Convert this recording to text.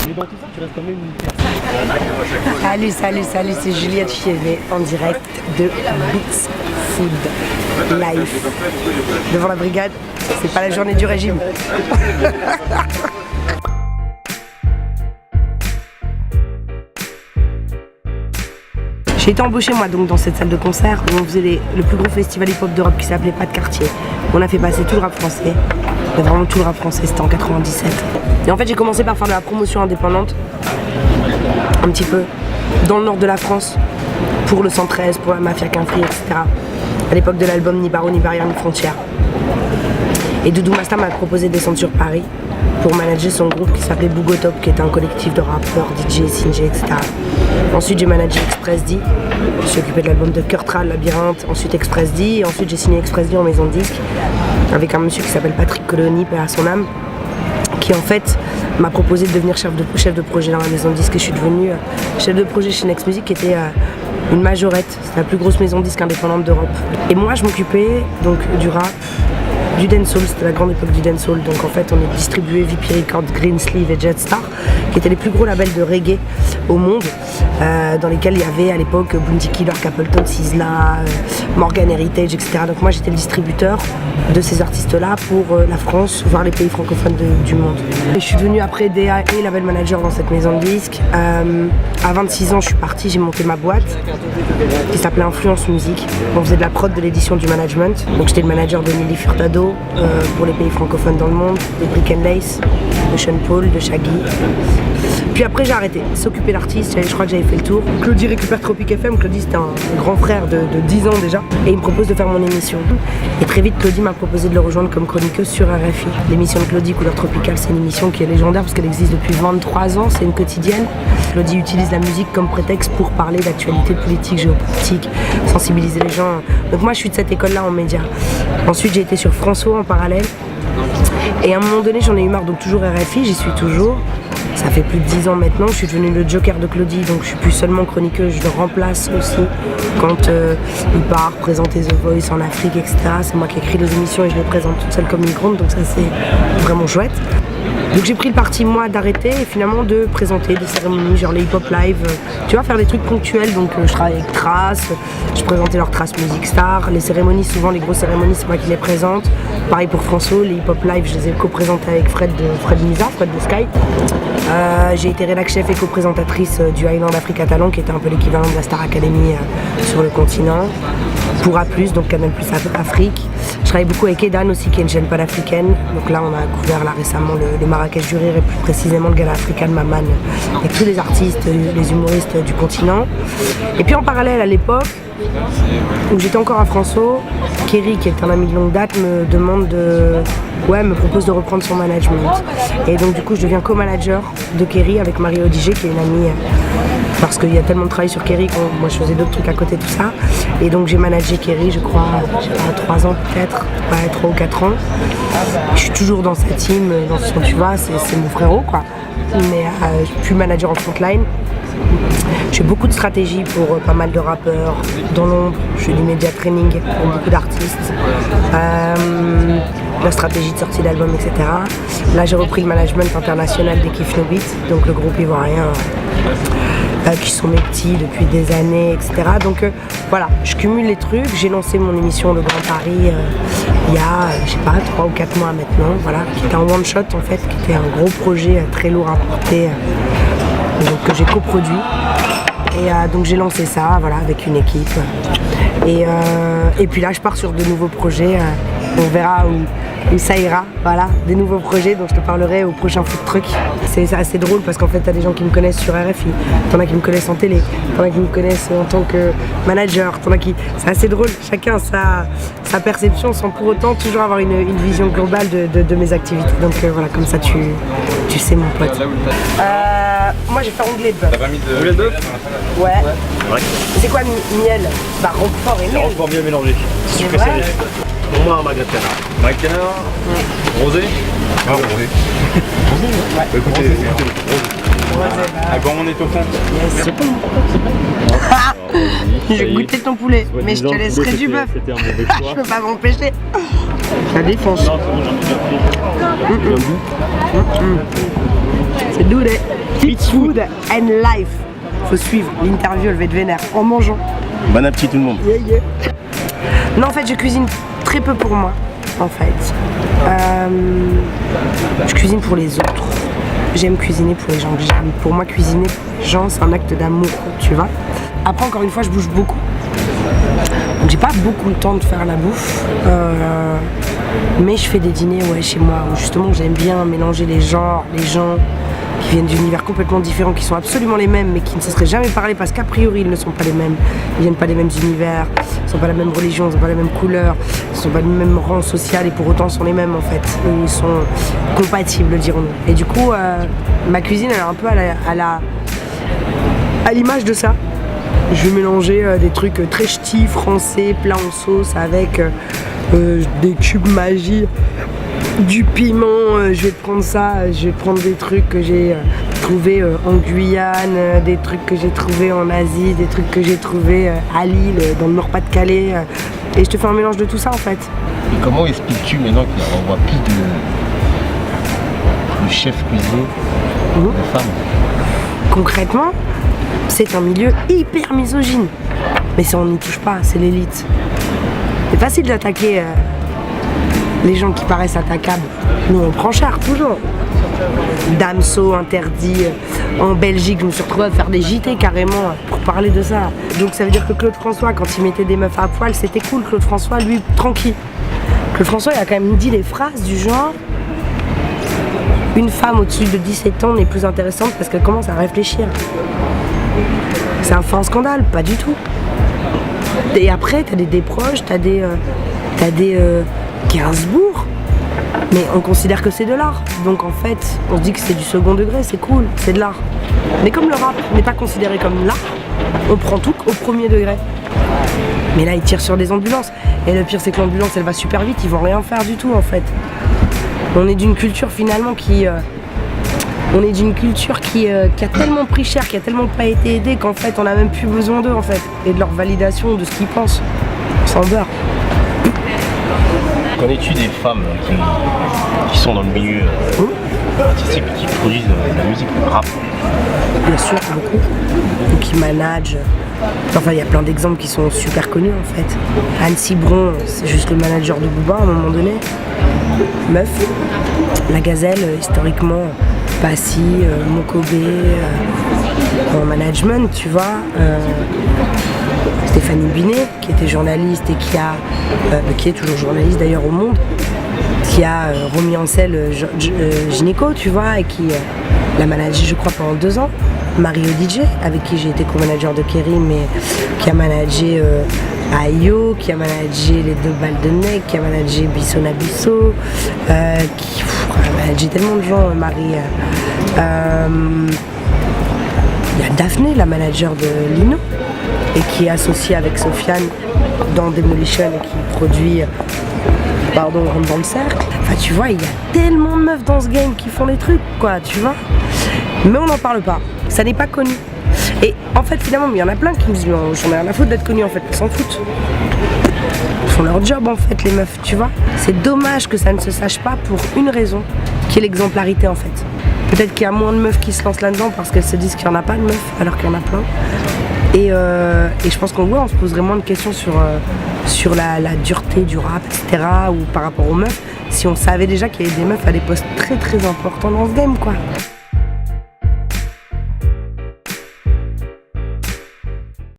Mais dans tout ça, tu restes quand même une Salut, c'est Juliette Chievé en direct de Beats Food Live. Devant la brigade, c'est pas la journée du régime. J'ai été embauchée moi donc dans cette salle de concert où on faisait le plus gros festival hip-hop d'Europe qui s'appelait Pas de Quartier. On a fait passer tout le rap français, mais vraiment tout le rap français, c'était en 97. Et en fait j'ai commencé par faire de la promotion indépendante, un petit peu, dans le nord de la France, pour le 113, pour la Mafia Quinfri, etc. À l'époque de l'album Ni Barreau, Ni Barrière, Ni Frontières. Et Doudou Masta m'a proposé de descendre sur Paris pour manager son groupe qui s'appelait Bougotop, qui était un collectif de rappeurs, DJ, Sinjé, etc. Ensuite j'ai managé Express D, je suis occupé de l'album de Kurtral, Labyrinthe, ensuite Express D, et ensuite j'ai signé Express D en maison de disque avec un monsieur qui s'appelle Patrick Colony, paix à son âme, qui en fait m'a proposé de devenir chef de projet dans la maison de disque et je suis devenue chef de projet chez Next Music qui était une majorette, c'est la plus grosse maison de disque indépendante d'Europe. Et moi je m'occupais donc du rap, du dancehall, c'était la grande époque du dancehall, donc en fait on est distribué VP Records, Greensleeve et Jetstar, qui étaient les plus gros labels de reggae au monde, dans lesquels il y avait à l'époque Bounty Killer, Capleton, Sizzla, Morgan Heritage, etc. Donc moi j'étais le distributeur de ces artistes-là pour la France, voire les pays francophones du monde. Et je suis devenue après DA et label manager dans cette maison de disques. À 26 ans je suis partie, j'ai monté ma boîte qui s'appelait Influence Musique. On faisait de la prod, de l'édition, du management. Donc j'étais le manager de Nelly Furtado pour les pays francophones dans le monde, de Brick and Lace, de Sean Paul, de Shaggy. Puis après j'ai arrêté, s'occuper d'artistes, je crois que j'avais fait le tour. Claudie récupère Tropic FM, Claudie c'était un grand frère de 10 ans déjà, et il me propose de faire mon émission. Et très vite Claudie m'a proposé de le rejoindre comme chroniqueuse sur RFI. L'émission de Claudie Couleur Tropicale, c'est une émission qui est légendaire parce qu'elle existe depuis 23 ans, c'est une quotidienne. Claudie utilise la musique comme prétexte pour parler d'actualité politique, géopolitique, sensibiliser les gens. Donc moi je suis de cette école-là en médias. Ensuite j'ai été sur François en parallèle. Et à un moment donné j'en ai eu marre, donc toujours RFI, j'y suis toujours. Ça fait plus de 10 ans maintenant, je suis devenue le joker de Claudie, donc je suis plus seulement chroniqueuse, je le remplace aussi quand il part présenter The Voice en Afrique, etc. C'est moi qui écris les émissions et je les présente toute seule comme une grande, donc ça c'est vraiment chouette. Donc j'ai pris le parti moi d'arrêter et finalement de présenter des cérémonies genre les hip-hop live, tu vois, faire des trucs ponctuels, donc je travaille avec Trace, je présentais leur Trace Music Star, les cérémonies, souvent les grosses cérémonies c'est moi qui les présente, pareil pour François, les hip-hop live je les ai co-présentés avec Fred Misa, Fred de Sky. J'ai été rédac chef et co-présentatrice du Highland Africa Talent qui était un peu l'équivalent de la Star Academy sur le continent, pour A+, donc Canal+ Afrique. Je travaille beaucoup avec Edan aussi qui est une chaîne panafricaine, donc là on a couvert là récemment le Marrakech du Rire et plus précisément le Gala Africain de Maman avec tous les artistes, les humoristes du continent. Et puis en parallèle à l'époque où j'étais encore à François, Kerry qui est un ami de longue date me demande me propose de reprendre son management. Et donc du coup je deviens co-manager de Kerry avec Marie Odigé qui est une amie parce qu'il y a tellement de travail sur Kerry que moi je faisais d'autres trucs à côté de tout ça. Et donc j'ai managé Kerry je crois, 3 ans peut-être, 3 ou 4 ans. Je suis toujours dans sa team, tu vois, c'est mon frérot quoi. Mais je suis plus manager en frontline. Je fais beaucoup de stratégies pour pas mal de rappeurs dans l'ombre, je fais du média training pour beaucoup d'artistes, la stratégie de sortie d'album, etc. Là j'ai repris le management international des Kif No Beat, donc le groupe ivoirien qui sont mes petits depuis des années, etc. Donc voilà, je cumule les trucs, j'ai lancé mon émission Le Grand Paris il y a, je sais pas, 3 ou 4 mois maintenant, voilà, qui était un one shot en fait, qui était un gros projet très lourd à porter. Donc, que j'ai coproduit et donc j'ai lancé ça voilà, avec une équipe et puis là je pars sur de nouveaux projets, on verra où ça ira, voilà, des nouveaux projets dont je te parlerai au prochain Food Truck. C'est assez drôle parce qu'en fait t'as des gens qui me connaissent sur RFI, t'en as qui me connaissent en télé, t'en as qui me connaissent en tant que manager, c'est assez drôle, chacun a sa perception sans pour autant toujours avoir une vision globale de mes activités, donc voilà, comme ça tu sais mon pote. Moi j'ai fait onglet de bœuf. T'as pas mis de onglet de bœuf? Ouais. C'est quoi miel? Bah roquefort et miel. Roquefort miel mélangé. C'est sucré salé. Pour moi, Margaret Canard. Margaret Canard. Rosé. Ah, rosé. Ouais. Écoutez, ah bon, on est au fond. Yes. J'ai goûté ton poulet, mais je te laisserai du bœuf. Je peux pas m'empêcher. Ça défonce. C'est doux, It's food and life. Faut suivre l'interview, elle va être vénère en mangeant. Bon appétit tout le monde. Yeah, yeah. Non, en fait, je cuisine très peu pour moi. En fait, je cuisine pour les autres. J'aime cuisiner pour les gens que j'aime. Pour moi, cuisiner pour les gens, c'est un acte d'amour, tu vois. Après, encore une fois, je bouge beaucoup. Donc, j'ai pas beaucoup le temps de faire la bouffe. Mais je fais des dîners chez moi où justement j'aime bien mélanger les genres, les gens qui viennent d'univers complètement différents, qui sont absolument les mêmes mais qui ne se seraient jamais parlé parce qu'a priori ils ne sont pas les mêmes. Ils viennent pas des mêmes univers, ils sont pas la même religion, ils sont pas la même couleur, ils sont pas du même rang social et pour autant sont les mêmes en fait. Ils sont compatibles, dirons-nous. Et du coup, ma cuisine elle est un peu à l'image de ça. Je vais mélanger des trucs très ch'tis, français, plats en sauce avec des cubes magie, du piment, je vais prendre ça, je vais prendre des trucs que j'ai trouvés en Guyane, des trucs que j'ai trouvés en Asie, des trucs que j'ai trouvés à Lille, dans le Nord-Pas-de-Calais, et je te fais un mélange de tout ça en fait. Et comment expliques-tu maintenant qu'on voit plus de chefs cuisiniers de femmes? Concrètement, c'est un milieu hyper misogyne, mais ça on n'y touche pas, c'est l'élite. C'est facile d'attaquer les gens qui paraissent attaquables. Nous on prend cher toujours. Damso interdit. En Belgique, je me suis retrouvée à faire des JT carrément pour parler de ça. Donc ça veut dire que Claude François, quand il mettait des meufs à poil, c'était cool. Claude François, lui, tranquille. Claude François, il a quand même dit des phrases du genre: une femme au-dessus de 17 ans n'est plus intéressante parce qu'elle commence à réfléchir. C'est un faux scandale, pas du tout. Et après, t'as des proches, t'as des Gainsbourg, mais on considère que c'est de l'art. Donc en fait, on se dit que c'est du second degré, c'est cool, c'est de l'art. Mais comme le rap n'est pas considéré comme l'art, on prend tout au premier degré. Mais là, ils tirent sur des ambulances. Et le pire, c'est que l'ambulance, elle va super vite, ils vont rien faire du tout en fait. On est d'une culture finalement qui... qui a tellement pris cher, qui a tellement pas été aidée qu'en fait on a même plus besoin d'eux en fait. Et de leur validation, de ce qu'ils pensent. Sans beurre. Connais-tu des femmes qui sont dans le milieu artistique et qui produisent de la musique, le rap? Bien sûr, beaucoup. Ou qui managent. Enfin, il y a plein d'exemples qui sont super connus en fait. Anne Cibron, c'est juste le manager de Booba à un moment donné. Meuf. La Gazelle, historiquement, Passy, Mokobé, en management, tu vois. Stéphanie Binet, qui était journaliste et qui est toujours journaliste d'ailleurs au Monde, qui a remis en selle Gynéco, tu vois, et qui l'a managé, je crois, pendant 2 ans. Mario DJ, avec qui j'ai été co-manager de Kerry, mais qui a managé Ayo, qui a managé les 2 balles de Nec, qui a managé Bissona Bisso, qui a managé tellement de gens, Marie. Il y a Daphné, la manager de Lino, et qui est associée avec Sofiane dans Demolition et qui produit Rentre dans le cercle. Enfin tu vois, il y a tellement de meufs dans ce game qui font des trucs quoi, tu vois. Mais on n'en parle pas, ça n'est pas connu. Et en fait finalement, il y en a plein qui me disent j'en ai rien à foutre d'être connu en fait, ils s'en foutent. Ils font leur job en fait les meufs, tu vois. C'est dommage que ça ne se sache pas pour une raison, qui est l'exemplarité en fait. Peut-être qu'il y a moins de meufs qui se lancent là-dedans parce qu'elles se disent qu'il n'y en a pas de meufs alors qu'il y en a plein. Et je pense qu'on se poserait moins de questions sur la dureté du rap, etc. ou par rapport aux meufs, si on savait déjà qu'il y avait des meufs à des postes très très importants dans ce game quoi.